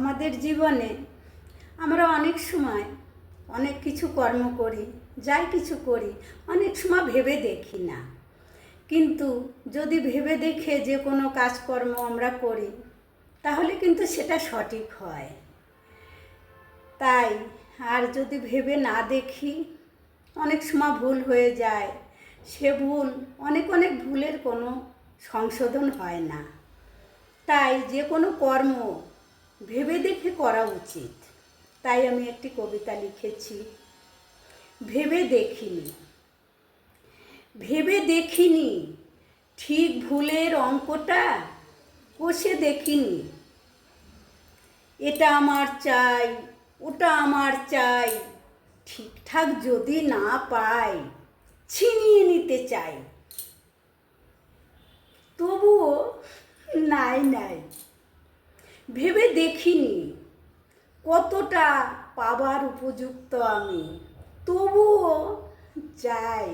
আমাদের জীবনে আমরা অনেক সময় অনেক কিছু কর্ম করি, যাই কিছু করি অনেক সময় ভেবে দেখি না। কিন্তু যদি ভেবে দেখে যে কোনো কাজকর্ম আমরা করি তাহলে কিন্তু সেটা সঠিক হয়। তাই আর যদি ভেবে না দেখি অনেক সময় ভুল হয়ে যায়। সে ভুল অনেক ভুলের কোনো সংশোধন হয় না। তাই যে কোনো কর্ম ভেবে দেখে করা উচিত। তাই আমি একটি কবিতা লিখেছি, ভেবে দেখিনি। ভেবে দেখিনি ঠিক ভুলের অঙ্কটা, কষে দেখিনি। এটা আমার চাই, ওটা আমার চাই, ঠিকঠাক যদি না পাই ছিনিয়ে নিতে চাই। তবুও নাই। ভেবে দেখিনি কতটা পাবার উপযুক্ত আমি, তবুও চাই।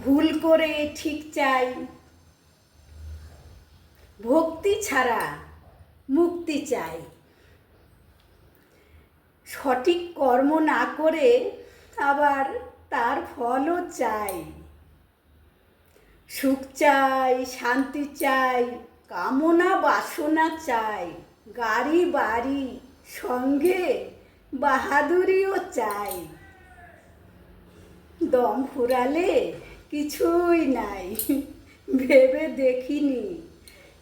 ভুল করে ঠিক চাই, ভক্তি ছাড়া মুক্তি চাই। সঠিক কর্ম না করে আবার তার ফলও চাই। সুখ চাই, শান্তি চাই, কামনা বাসনা চাই, গাড়ি বাড়ি সঙ্গে বাহাদুরিও চাই। দম ফুরালে কিছুই নাই, ভেবে দেখিনি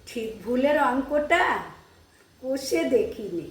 ঠিক ভুলের অঙ্কটা, কষে দেখিনি।